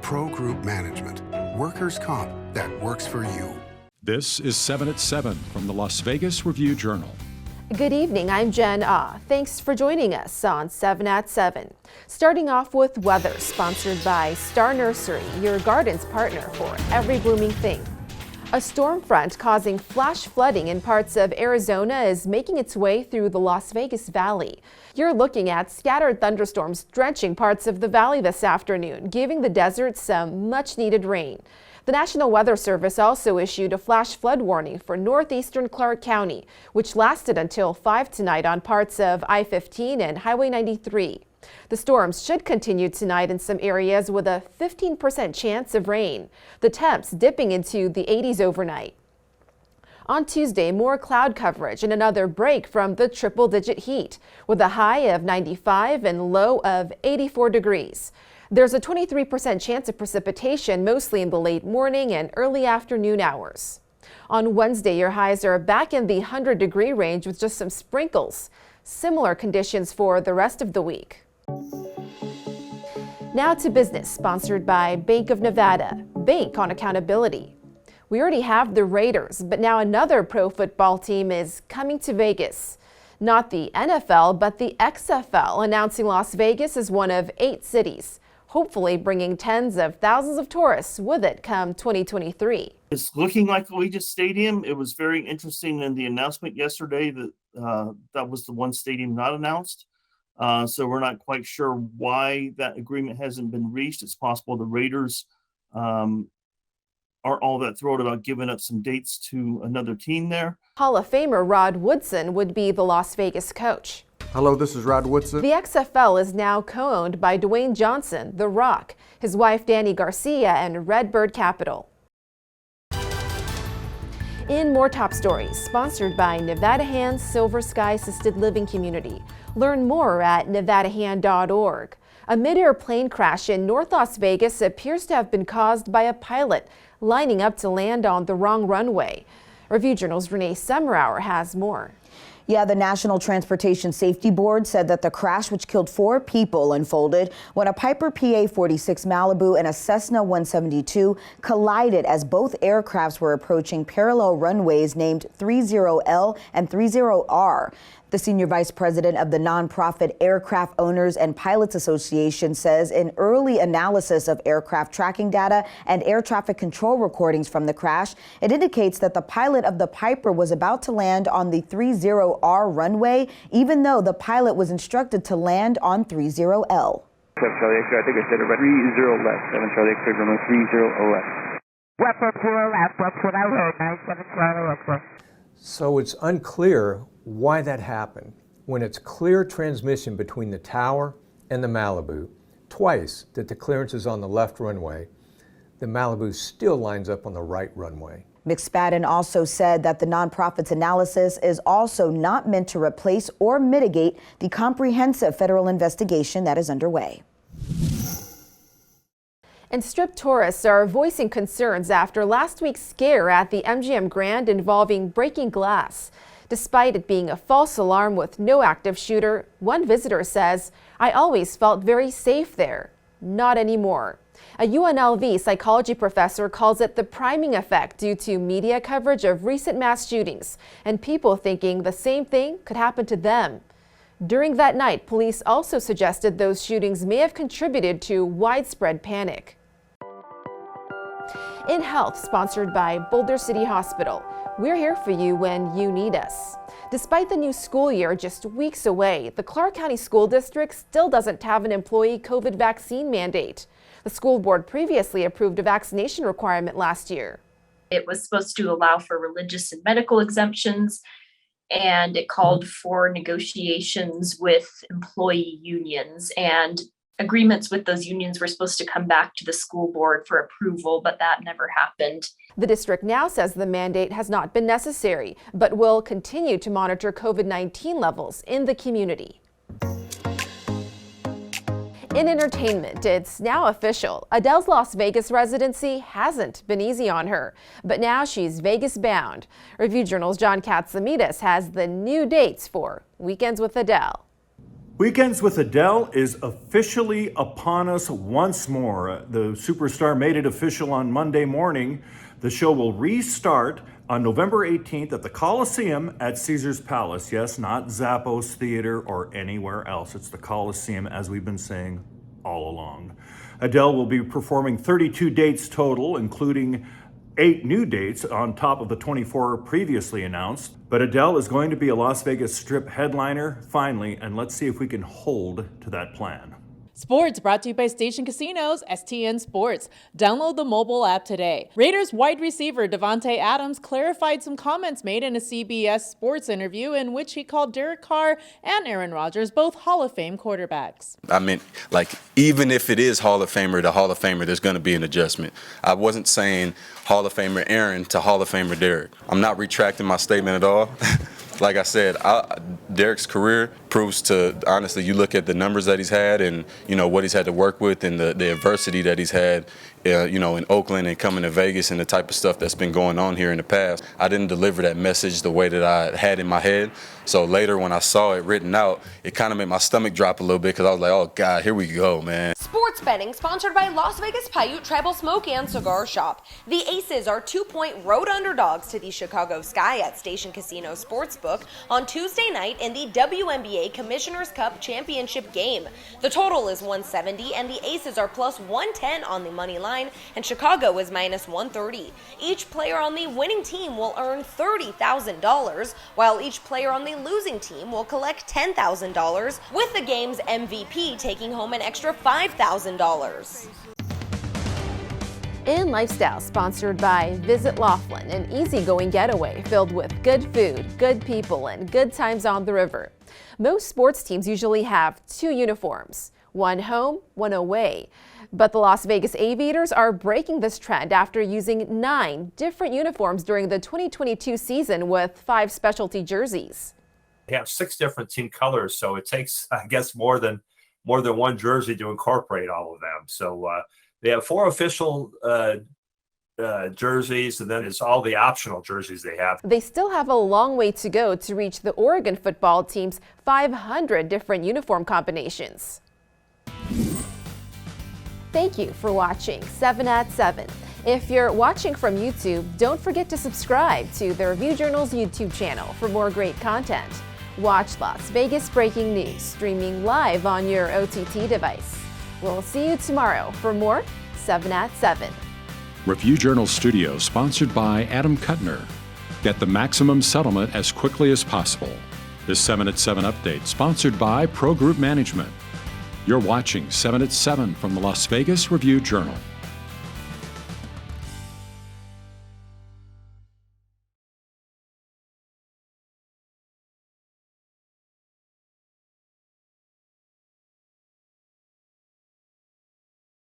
Pro Group Management. Workers' comp that works for you. This is 7 at 7 from the Las Vegas Review-Journal. Good evening, I'm Jenn Auh. Thanks for joining us on 7 at 7. Starting off with weather, sponsored by Star Nursery, your garden's partner for every blooming thing. A storm front causing flash flooding in parts of Arizona is making its way through the Las Vegas Valley. You're looking at scattered thunderstorms drenching parts of the valley this afternoon, giving the desert some much-needed rain. The National Weather Service also issued a flash flood warning for northeastern Clark County, which lasted until 5 tonight on parts of I-15 and Highway 93. The storms should continue tonight in some areas with a 15% chance of rain, the temps dipping into the 80s overnight. On Tuesday, more cloud coverage and another break from the triple-digit heat, with a high of 95 and low of 84 degrees. There's a 23% chance of precipitation, mostly in the late morning and early afternoon hours. On Wednesday, your highs are back in the 100-degree range with just some sprinkles. Similar conditions for the rest of the week. Now to business, sponsored by Bank of Nevada. Bank on accountability. We already have the Raiders, but now another pro football team is coming to Vegas. Not the NFL, but the XFL, announcing Las Vegas as one of 8 cities, hopefully bringing tens of thousands of tourists with it come 2023. It's looking like Allegiant Stadium. It was very interesting in the announcement yesterday that that was the one stadium not announced. So we're not quite sure why that agreement hasn't been reached. It's possible the Raiders aren't all that thrilled about giving up some dates to another team there. Hall of Famer Rod Woodson would be the Las Vegas coach. Hello, this is Rod Woodson. The XFL is now co-owned by Dwayne Johnson, The Rock, his wife Danny Garcia, and Redbird Capital. In more top stories, sponsored by Nevada Hand's Silver Sky Assisted Living Community. Learn more at nevadahand.org. A mid-air plane crash in North Las Vegas appears to have been caused by a pilot lining up to land on the wrong runway. Review-Journal's Renee Summerhour has more. Yeah, the National Transportation Safety Board said that the crash, which killed 4 people, unfolded when a Piper PA-46 Malibu and a Cessna 172 collided as both aircrafts were approaching parallel runways named 30L and 30R. The senior vice president of the nonprofit Aircraft Owners and Pilots Association says an early analysis of aircraft tracking data and air traffic control recordings from the crash, it indicates that the pilot of the Piper was about to land on the 30R runway, even though the pilot was instructed to land on 30L. 7 Charlie X-ray, I think I said it right. 30 left. 7 Charlie X-ray, runway 30 left. Weapon 0 left, that's what I heard. 97 Charlie X-ray. So it's unclear why that happened. When it's clear transmission between the tower and the Malibu, twice that the clearance is on the left runway, the Malibu still lines up on the right runway. McSpadden also said that the nonprofit's analysis is also not meant to replace or mitigate the comprehensive federal investigation that is underway. And Strip tourists are voicing concerns after last week's scare at the MGM Grand involving breaking glass. Despite it being a false alarm with no active shooter, one visitor says, "I always felt very safe there." Not anymore. A UNLV psychology professor calls it the priming effect due to media coverage of recent mass shootings and people thinking the same thing could happen to them. During that night, police also suggested those shootings may have contributed to widespread panic. In Health, sponsored by Boulder City Hospital. We're here for you when you need us. Despite the new school year just weeks away, the Clark County School District still doesn't have an employee COVID vaccine mandate. The school board previously approved a vaccination requirement last year. It was supposed to allow for religious and medical exemptions, and it called for negotiations with employee unions, and agreements with those unions were supposed to come back to the school board for approval, but that never happened. The district now says the mandate has not been necessary, but will continue to monitor COVID-19 levels in the community. In entertainment, it's now official. Adele's Las Vegas residency hasn't been easy on her, but now she's Vegas bound. Review-Journal's John Katsimides has the new dates for Weekends with Adele. Weekends with Adele is officially upon us once more. The superstar made it official on Monday morning. The show will restart on November 18th at the Coliseum at Caesar's Palace. Yes, not Zappos Theater or anywhere else. It's the Coliseum, as we've been saying all along. Adele will be performing 32 dates total, including 8 new dates on top of the 24 previously announced. But Adele is going to be a Las Vegas Strip headliner, finally, and let's see if we can hold to that plan. Sports brought to you by Station Casinos, STN Sports. Download the mobile app today. Raiders wide receiver Davante Adams clarified some comments made in a CBS Sports interview in which he called Derek Carr and Aaron Rodgers both Hall of Fame quarterbacks. I mean, like, even if it is Hall of Famer to Hall of Famer, there's going to be an adjustment. I wasn't saying Hall of Famer Aaron to Hall of Famer Derek. I'm not retracting my statement at all. Like I said, Derek's career proves to, honestly, you look at the numbers that he's had and, you know, what he's had to work with and the adversity that he's had, you know, in Oakland and coming to Vegas and the type of stuff that's been going on here in the past. I didn't deliver that message the way that I had in my head. So later when I saw it written out, it kind of made my stomach drop a little bit because I was like, oh, God, here we go, man. Sports betting sponsored by Las Vegas Paiute Tribal Smoke and Cigar Shop. The Aces are 2-point road underdogs to the Chicago Sky at Station Casino Sportsbook on Tuesday night in the WNBA Commissioner's Cup Championship game. The total is 170 and the Aces are plus 110 on the money line and Chicago is minus 130. Each player on the winning team will earn $30,000 while each player on the losing team will collect $10,000 with the game's MVP taking home an extra $5,000. In Lifestyle, sponsored by Visit Laughlin, an easygoing getaway filled with good food, good people, and good times on the river. Most sports teams usually have 2 uniforms, one home, one away. But the Las Vegas Aviators are breaking this trend after using 9 different uniforms during the 2022 season with 5 specialty jerseys. They have 6 different team colors, so it takes, I guess, more than one jersey to incorporate all of them. So they have 4 official jerseys, and then it's all the optional jerseys they have. They still have a long way to go to reach the Oregon football team's 500 different uniform combinations. Thank you for watching 7 at 7. If you're watching from YouTube, don't forget to subscribe to the Review Journal's YouTube channel for more great content. Watch Las Vegas Breaking News streaming live on your OTT device. We'll see you tomorrow for more 7 at 7. Review Journal Studio sponsored by Adam Kuttner. Get the maximum settlement as quickly as possible. This 7 at 7 update sponsored by Pro Group Management. You're watching 7 at 7 from the Las Vegas Review Journal.